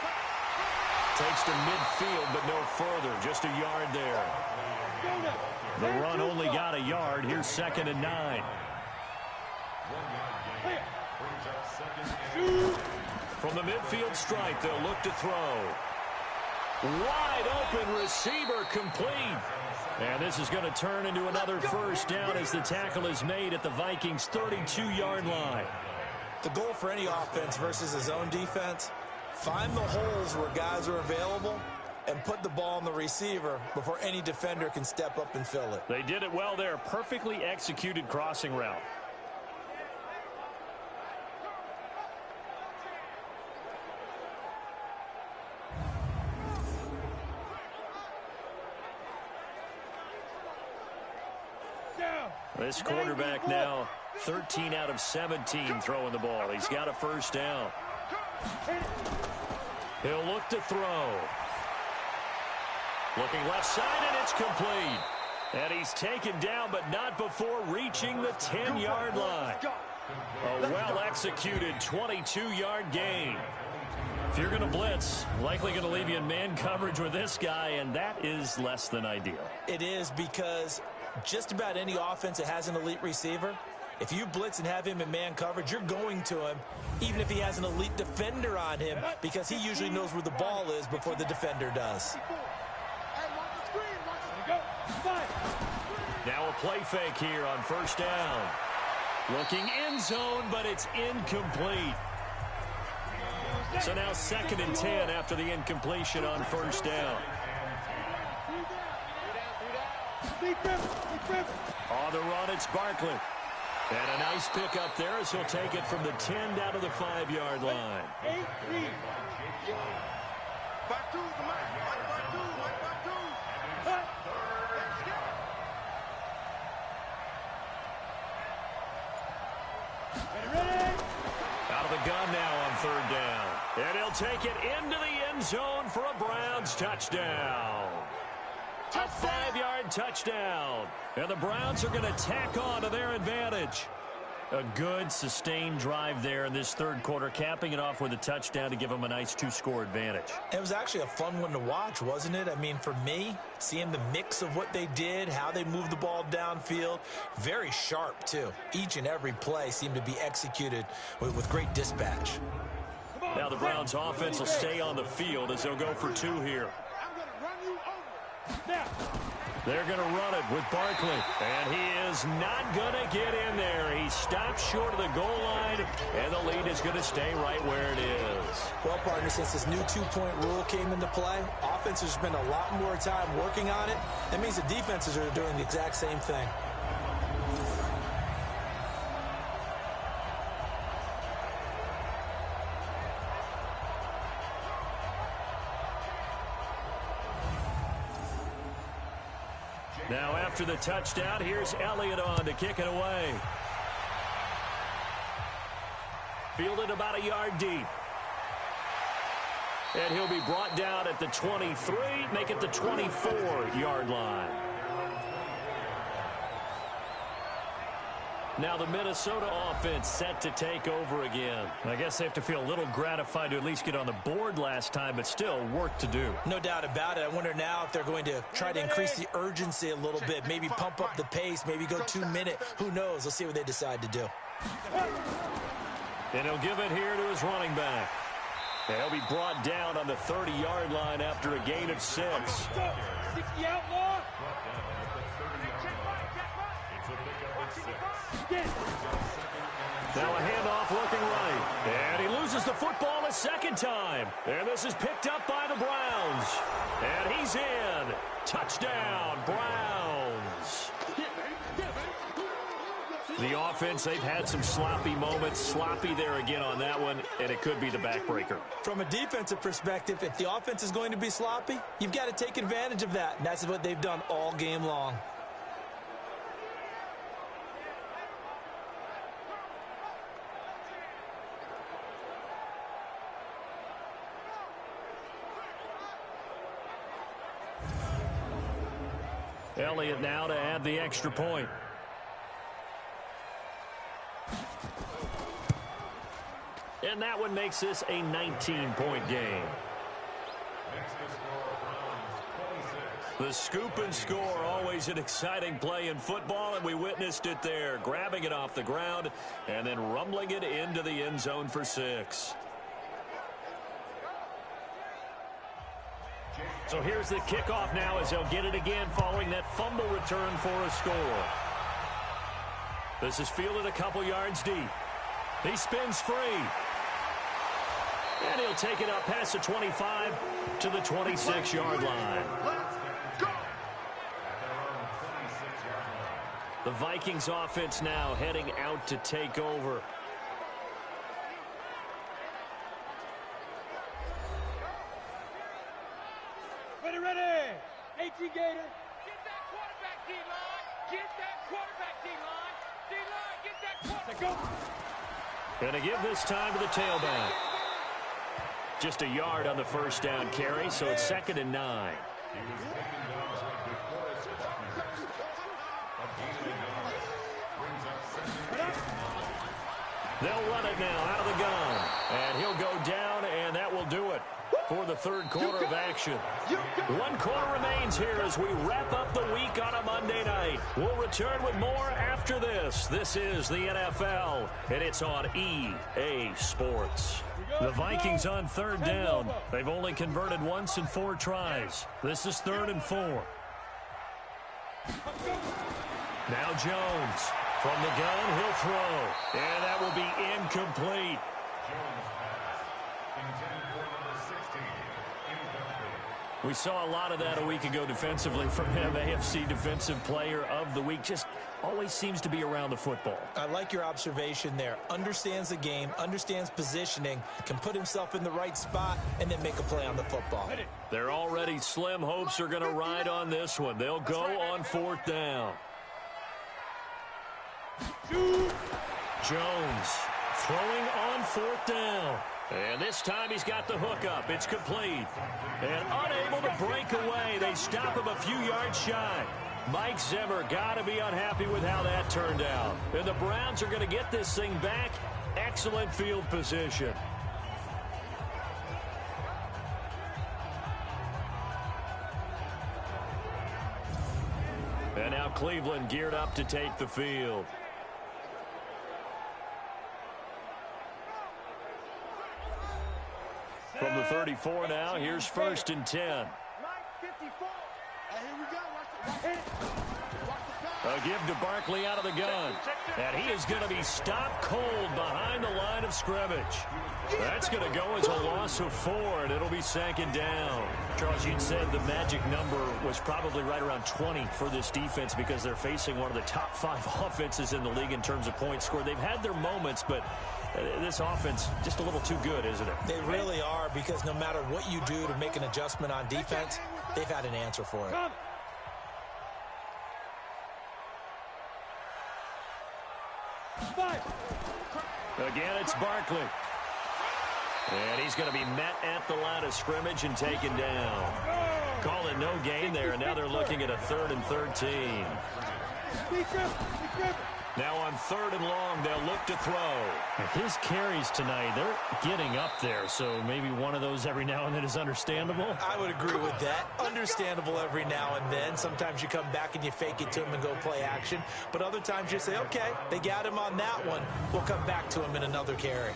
Speaker 1: Takes to midfield, but no further. Just a yard there. The run only got a yard. Here's 2nd and 9. From the midfield stripe, they'll look to throw. Wide open receiver complete. And this is going to turn into another first down as the tackle is made at the Vikings' 32-yard line.
Speaker 2: The goal for any offense versus his own defense, find the holes where guys are available and put the ball on the receiver before any defender can step up and fill it.
Speaker 1: They did it well there. Perfectly executed crossing route. This quarterback now 13 out of 17 throwing the ball. He's got a first down. He'll look to throw. Looking left side, and it's complete. And he's taken down, but not before reaching the 10-yard line. A well-executed 22-yard gain. If you're going to blitz, likely going to leave you in man coverage with this guy, and that is less than ideal.
Speaker 2: It is, because just about any offense that has an elite receiver, if you blitz and have him in man coverage, you're going to him, even if he has an elite defender on him, because he usually knows where the ball is before the defender does.
Speaker 1: Now a play fake here on first down. Looking end zone, but it's incomplete. So now 2nd and 10 after the incompletion on first down. On the run, it's Barkley. And a nice pickup there as he'll take it from the 10 down to the 5-yard line. Out of the gun now on 3rd down. And he'll take it into the end zone for a Browns touchdown. A 5-yard touchdown. And the Browns are going to tack on to their advantage. A good, sustained drive there in this 3rd quarter, capping it off with a touchdown to give them a nice 2-score advantage.
Speaker 2: It was actually a fun one to watch, wasn't it? I mean, for me, seeing the mix of what they did, how they moved the ball downfield, very sharp, too. Each and every play seemed to be executed with great dispatch.
Speaker 1: Now the Browns offense will stay on the field as they'll go for 2 here. They're going to run it with Barkley. And he is not going to get in there. He stops short of the goal line, and the lead is going to stay right where it is.
Speaker 2: Well, partner, since this new 2-point rule came into play, offenses spend a lot more time working on it. That means the defenses are doing the exact same thing.
Speaker 1: Now after the touchdown, here's Elliott on to kick it away. Fielded about a yard deep. And he'll be brought down at the 23, make it the 24-yard line. Now the Minnesota offense set to take over again. I guess they have to feel a little gratified to at least get on the board last time, but still work to do.
Speaker 2: No doubt about it. I wonder now if they're going to try to increase the urgency a little bit, maybe pump up the pace, maybe go 2-minute. Who knows? Let's see what they decide to do.
Speaker 1: And he'll give it here to his running back. And he'll be brought down on the 30-yard line after a gain of 6.
Speaker 3: 60 outlaw.
Speaker 1: Now a handoff looking right. And he loses the football a second time. And this is picked up by the Browns. And he's in. Touchdown, Browns. The offense, they've had some sloppy moments. Sloppy there again on that one, and it could be the backbreaker.
Speaker 2: From a defensive perspective, if the offense is going to be sloppy, you've got to take advantage of that. And that's what they've done all game long.
Speaker 1: Elliott now to add the extra point. And that one makes this a 19-point game. The scoop and score, always an exciting play in football, and we witnessed it there, grabbing it off the ground and then rumbling it into the end zone for 6. So here's the kickoff now as they'll get it again following that fumble return for a score. This is fielded a couple yards deep. He spins free. And he'll take it up past the 25 to the 26-yard line. The Vikings offense now heading out to take over.
Speaker 3: Ready. 18 Gator. Get that quarterback, D-line. Get that quarterback, D-line. D-line, get that quarterback.
Speaker 1: Going to give this time to the tailback. Just a yard on the first down carry, so it's 2nd and 9. They'll run it now out of the gun. And he'll go down, and that will do it for the third quarter of action. 1 quarter remains here as we wrap up the week on a Monday night. We'll return with more after this. This is the NFL, and it's on EA Sports. The Vikings on 3rd down. They've only converted once in 4 tries. This is 3rd and 4. Now Jones. From the gun, he'll throw. And that will be incomplete. We saw a lot of that a week ago defensively from him. AFC Defensive Player of the Week. Just always seems to be around the football.
Speaker 2: I like your observation there. Understands the game, understands positioning, can put himself in the right spot, and then make a play on the football.
Speaker 1: Their already slim hopes are going to ride on this one. They'll go on 4th down. Jones throwing on 4th down. And this time he's got the hook up. It's complete. And unable to break away. They stop him a few yards shy. Mike Zimmer got to be unhappy with how that turned out. And the Browns are going to get this thing back. Excellent field position. And now Cleveland geared up to take the field. From the 34 now, here's 1st and 10. A give to Barkley out of the gun. And he is going to be stopped cold behind the line of scrimmage. That's going to go as a loss of 4, and it'll be 2nd down. Charles, you said the magic number was probably right around 20 for this defense because they're facing one of the top 5 offenses in the league in terms of points scored. They've had their moments, but this offense just a little too good, isn't it?
Speaker 2: They really are, because no matter what you do to make an adjustment on defense, they've had an answer for it.
Speaker 1: Again, it's Barkley. And he's going to be met at the line of scrimmage and taken down. Call it no gain there, and now they're looking at a 3rd and 13. Now on 3rd and long, they'll look to throw.
Speaker 7: His carries tonight, they're getting up there, so maybe one of those every now and then is understandable.
Speaker 2: I would agree with that. Understandable every now and then. Sometimes you come back and you fake it to him and go play action. But other times you say, okay, they got him on that one. We'll come back to him in another carry.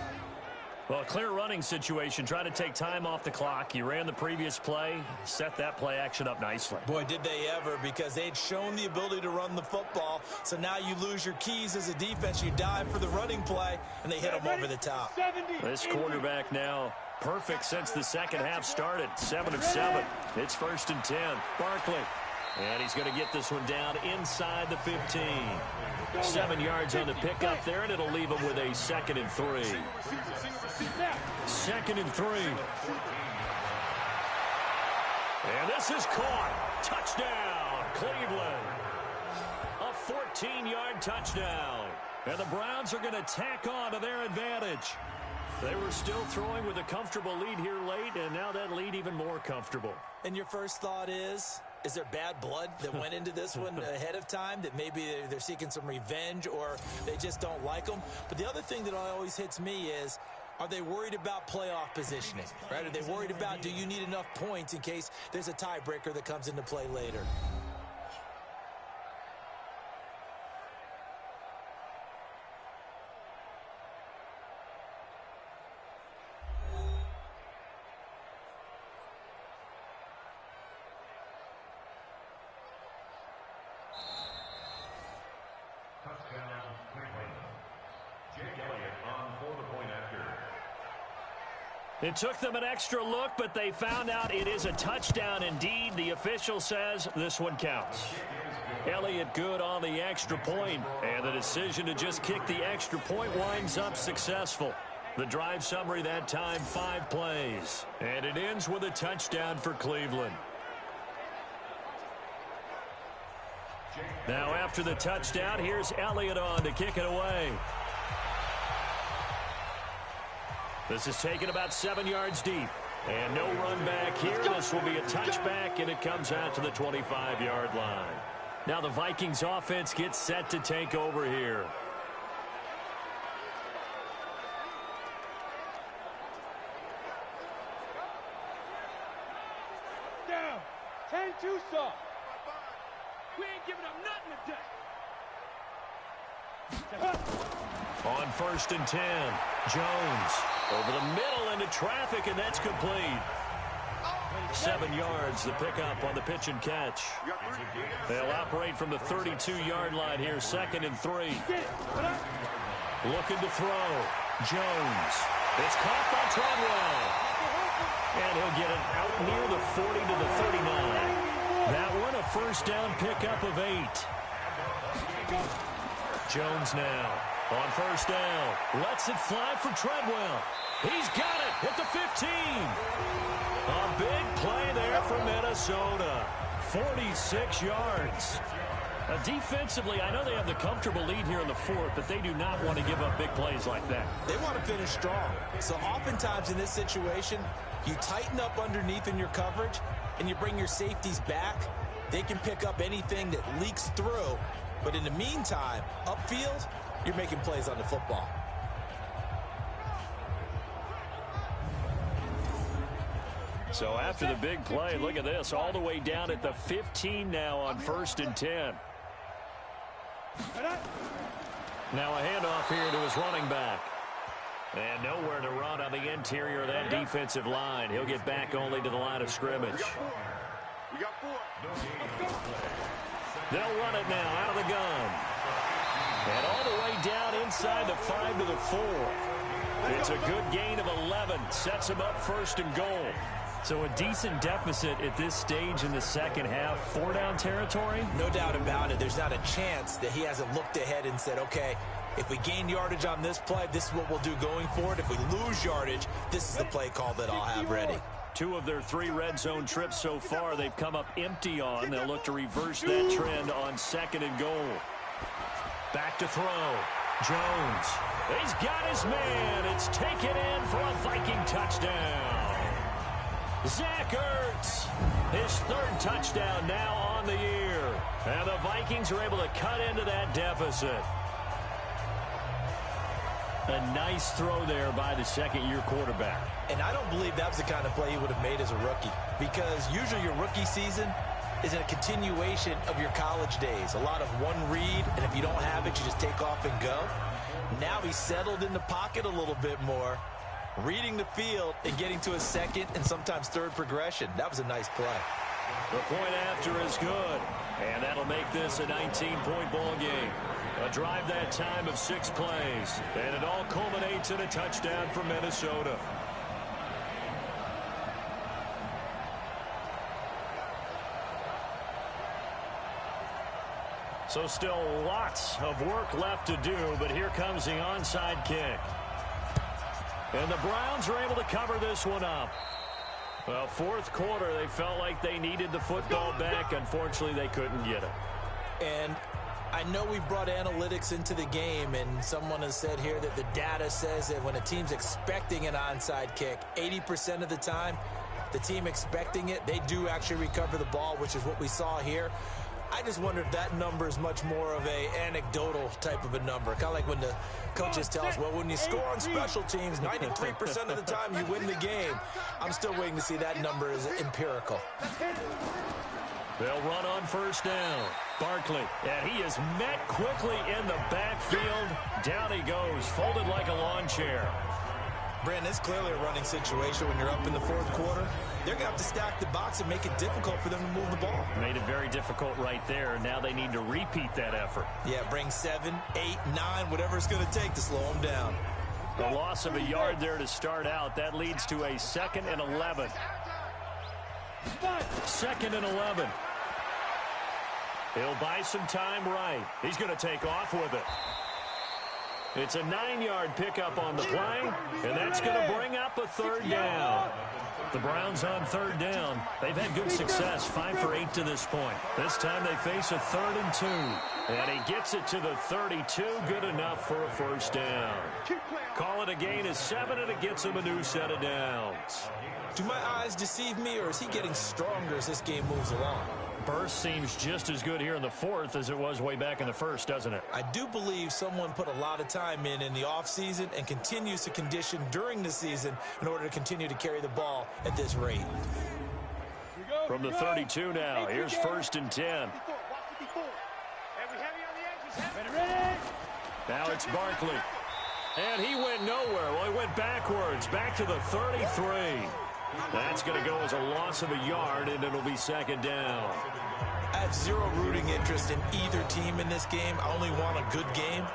Speaker 1: Well, a clear running situation. Try to take time off the clock. You ran the previous play, set that play action up nicely.
Speaker 2: Boy, did they ever, because they had shown the ability to run the football. So now you lose your keys as a defense. You dive for the running play, and they hit them over the top.
Speaker 1: This quarterback now perfect since the second half started. 7 of 7. It's 1st and 10. Barkley. And he's going to get this one down inside the 15. 7 yards on the pickup there, and it'll leave him with a 2nd and 3. 2nd and 3. And this is caught. Touchdown, Cleveland. A 14-yard touchdown. And the Browns are going to tack on to their advantage. They were still throwing with a comfortable lead here late, and now that lead even more comfortable.
Speaker 2: And your first thought is there bad blood that went into this one ahead of time, that maybe they're seeking some revenge or they just don't like them? But the other thing that always hits me is, are they worried about playoff positioning, right? Are they worried about, do you need enough points in case there's a tiebreaker that comes into play later?
Speaker 1: It took them an extra look, but they found out it is a touchdown indeed. The official says this one counts. Elliott good on the extra point, and the decision to just kick the extra point winds up successful. The drive summary that time, 5 plays, and it ends with a touchdown for Cleveland. Now after the touchdown, here's Elliott on to kick it away. This is taken about 7 yards deep. And no run back here. This will be a touchback, and it comes out to the 25-yard line. Now the Vikings offense gets set to take over here.
Speaker 3: Down. 10-2 soft. We ain't giving up nothing today.
Speaker 1: On 1st and 10, Jones over the middle into traffic, and that's complete. 7 yards, the pickup on the pitch and catch. They'll operate from the 32-yard line here, 2nd and 3. Looking to throw. Jones. It's caught by Treadwell. And he'll get it out near the 40 to the 39. That one a first down pickup of 8. Jones now on 1st down. Lets it fly for Treadwell. He's got it at the 15. A big play there for Minnesota. 46 yards. Defensively, I know they have the comfortable lead here in the 4th, but they do not want to give up big plays like that.
Speaker 2: They want to finish strong. So oftentimes in this situation, you tighten up underneath in your coverage and you bring your safeties back. They can pick up anything that leaks through. But in the meantime, upfield, you're making plays on the football.
Speaker 1: So after the big play, look at this, all the way down at the 15 now on 1st and 10. Now a handoff here to his running back. And nowhere to run on the interior of that defensive line. He'll get back only to the line of scrimmage.
Speaker 4: We got 4.
Speaker 1: They'll run it now out of the gun. And all the way down inside the 5 to the 4. It's a good gain of 11. Sets him up 1st and goal.
Speaker 7: So a decent deficit at this stage in the second half. 4-down territory?
Speaker 2: No doubt about it. There's not a chance that he hasn't looked ahead and said, okay, if we gain yardage on this play, this is what we'll do going forward. If we lose yardage, this is the play call that I'll have ready.
Speaker 1: 2 of their 3 red zone trips so far they've come up empty on. They'll look to reverse that trend on 2nd and goal. Back to throw. Jones. He's got his man. It's taken in for a Viking touchdown. Zach Ertz, his 3rd touchdown now on the year. And the Vikings are able to cut into that deficit.
Speaker 7: A nice throw there by the second-year quarterback.
Speaker 2: And I don't believe that was the kind of play he would have made as a rookie, because usually your rookie season is a continuation of your college days. A lot of one read, and if you don't have it, you just take off and go. Now he's settled in the pocket a little bit more, reading the field and getting to a second and sometimes third progression. That was a nice play.
Speaker 1: The point after is good, and that'll make this a 19-point ball game. A drive that time of 6 plays, and it all culminates in a touchdown for Minnesota. So still lots of work left to do, but here comes the onside kick. And the Browns are able to cover this one up. Well, fourth quarter, they felt like they needed the football back. Unfortunately, they couldn't get it.
Speaker 2: And I know we brought analytics into the game, and someone has said here that the data says that when a team's expecting an onside kick, 80% of the time, the team expecting it, they do actually recover the ball, which is what we saw here. I just wonder if that number is much more of a anecdotal type of a number. Kind of like when the coaches tell us, well, when you score on special teams, 93% of the time you win the game. I'm still waiting to see that number is empirical.
Speaker 1: They'll run on first down. Barkley, and he is met quickly in the backfield. Down he goes, folded like a lawn chair.
Speaker 2: Brandon, it's clearly a running situation when you're up in the fourth quarter. They're going to have to stack the box and make it difficult for them to move the ball.
Speaker 7: Made it very difficult right there. Now they need to repeat that effort.
Speaker 2: Yeah, bring 7, 8, 9, whatever it's going to take to slow them down.
Speaker 1: A loss of a yard there to start out. That leads to a 2nd and 11. 2nd and 11. He'll buy some time right. He's going to take off with it. It's a 9-yard pickup on the play, and that's going to bring up a 3rd down. The Browns on 3rd down. They've had good success, 5 for 8 to this point. This time they face a 3rd and 2. And he gets it to the 32, good enough for a 1st down. Call it a gain of 7, and it gets him a new set of downs.
Speaker 2: Do my eyes deceive me, or is he getting stronger as this game moves along?
Speaker 7: Burst seems just as good here in the 4th as it was way back in the 1st, doesn't it?
Speaker 2: I do believe someone put a lot of time in the offseason and continues to condition during the season in order to continue to carry the ball at this rate.
Speaker 1: From the 32 now, here's 1st and 10. Now it's Barkley. And he went nowhere. Well, he went backwards, back to the 33. That's going to go as a loss of a yard, and it'll be 2nd down.
Speaker 2: I have zero rooting interest in either team in this game. I only want a good game.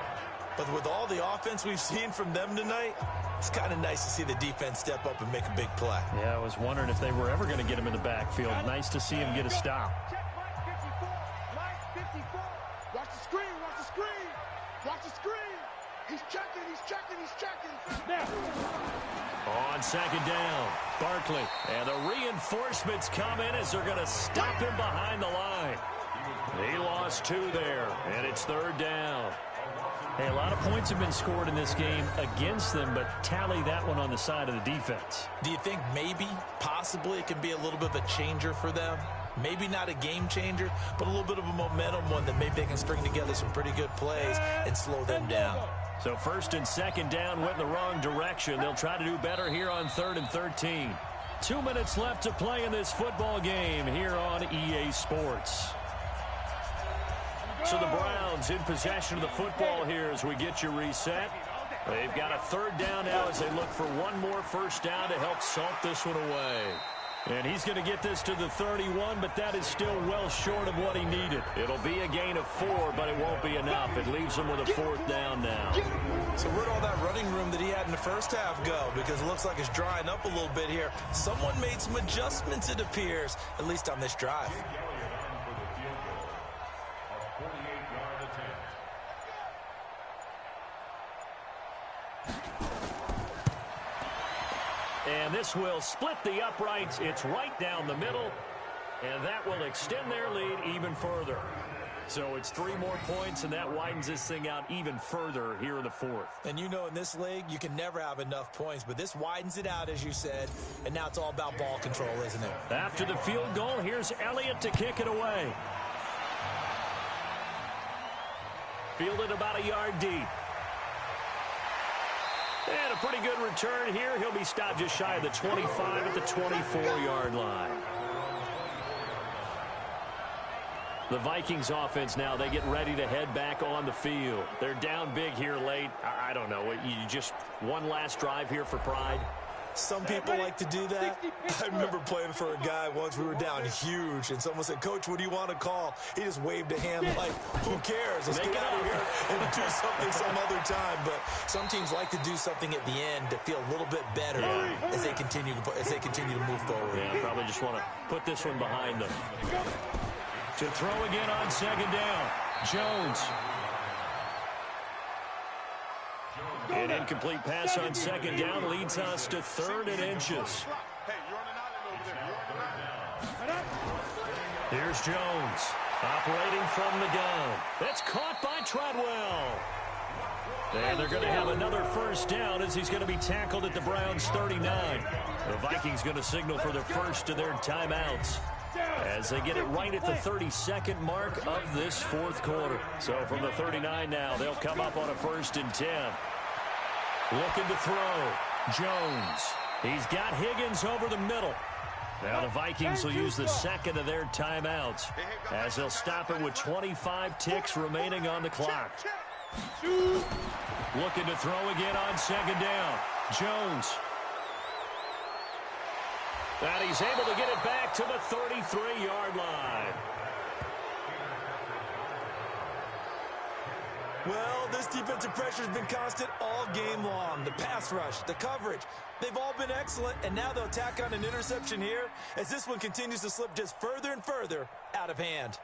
Speaker 2: But with all the offense we've seen from them tonight, it's kind of nice to see the defense step up and make a big play.
Speaker 7: Yeah, I was wondering if they were ever going to get him in the backfield. Nice to see him get a stop.
Speaker 3: Watch the screen, watch the screen. Watch the screen. He's checking, he's checking, he's checking. Now.
Speaker 1: On 2nd down, Barkley. And the reinforcements come in as they're going to stop him behind the line. He lost 2 there, and it's 3rd down.
Speaker 7: Hey, a lot of points have been scored in this game against them, but tally that one on the side of the defense.
Speaker 2: Do you think maybe, possibly, it can be a little bit of a changer for them? Maybe not a game changer, but a little bit of a momentum one that maybe they can string together some pretty good plays and slow them down.
Speaker 1: So 1st and 2nd down went in the wrong direction. They'll try to do better here on 3rd and 13. 2 minutes left to play in this football game here on EA Sports. So the Browns in possession of the football here as we get you reset. They've got a 3rd down now as they look for one more 1st down to help salt this one away. And he's going to get this to the 31, but that is still well short of what he needed. It'll be a gain of 4, but it won't be enough. It leaves him with a 4th down now.
Speaker 2: So where'd all that running room that he had in the first half go? Because it looks like it's drying up a little bit here. Someone made some adjustments, it appears, at least on this drive.
Speaker 1: And this will split the uprights. It's right down the middle. And that will extend their lead even further. So it's 3 more points, and that widens this thing out even further here in the 4th.
Speaker 2: And you know in this league, you can never have enough points. But this widens it out, as you said. And now it's all about ball control, isn't it?
Speaker 1: After the field goal, here's Elliott to kick it away. Fielded about a yard deep. And a pretty good return here. He'll be stopped just shy of the 25 at the 24-yard line. The Vikings offense now, they get ready to head back on the field. They're down big here late. I don't know. You just one last drive here for pride?
Speaker 2: Some people like to do that. I remember playing for a guy once. We were down huge, and someone said, "Coach, what do you want to call?" He just waved a hand like, "Who cares? Let's get out of here and do something some other time." But some teams like to do something at the end to feel a little bit better as they continue to move forward.
Speaker 1: Yeah, probably just want to put this one behind them. To throw again on second down, Jones. An incomplete pass on second down leads us to 3rd and inches.
Speaker 4: Hey, you're on an island over there.
Speaker 1: Here's Jones operating from the gun. That's caught by Treadwell. And they're going to have another first down as he's going to be tackled at the Browns' 39. The Vikings going to signal for their first of their timeouts as they get it right at the 32nd mark of this 4th quarter. So from the 39 now, they'll come up on a 1st and 10. Looking to throw. Jones. He's got Higgins over the middle. Now the Vikings will use the second of their timeouts as they'll stop it with 25 ticks remaining on the clock. Looking to throw again on second down. Jones. And he's able to get it back to the 33-yard line.
Speaker 2: Well, this defensive pressure has been constant all game long. The pass rush, the coverage, they've all been excellent, and now they'll tack on an interception here as this one continues to slip just further and further out of hand.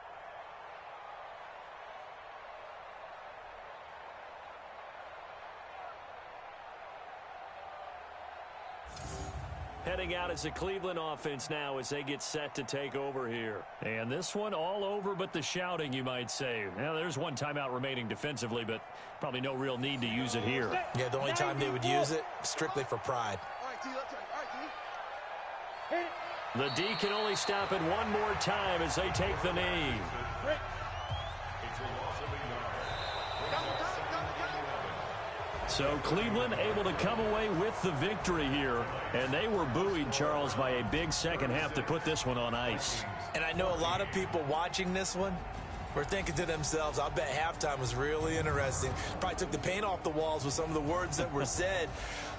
Speaker 1: Heading out as the Cleveland offense now as they get set to take over here. And this one all over but the shouting, you might say. Now, there's one timeout remaining defensively, but probably no real need to use it here.
Speaker 2: Yeah, the only time they would use it, strictly for pride.
Speaker 1: The D can only stop it one more time as they take the knee. So Cleveland able to come away with the victory here. And they were buoyed, Charles, by a big second half to put this one on ice.
Speaker 2: And I know a lot of people watching this one were thinking to themselves, I bet halftime was really interesting. Probably took the paint off the walls with some of the words that were said.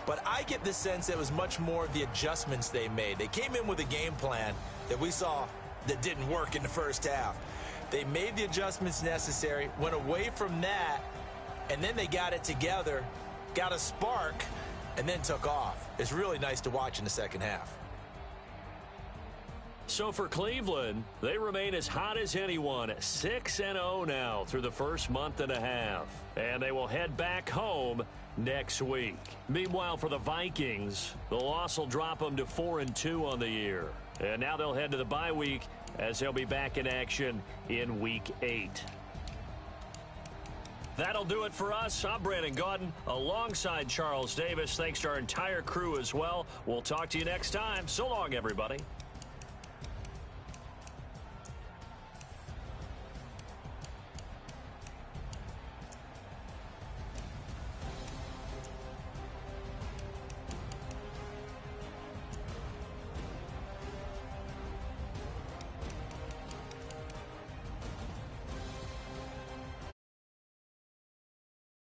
Speaker 2: But I get the sense that it was much more of the adjustments they made. They came in with a game plan that we saw that didn't work in the first half. They made the adjustments necessary, went away from that, and then they got it together, got a spark, and then took off. It's really nice to watch in the second half.
Speaker 1: So for Cleveland, they remain as hot as anyone, 6-0 now through the first month and a half. And they will head back home next week. Meanwhile, for the Vikings, the loss will drop them to 4-2 on the year. And now they'll head to the bye week as they'll be back in action in Week 8. That'll do it for us. I'm Brandon Gaudin alongside Charles Davis. Thanks to our entire crew as well. We'll talk to you next time. So long, everybody.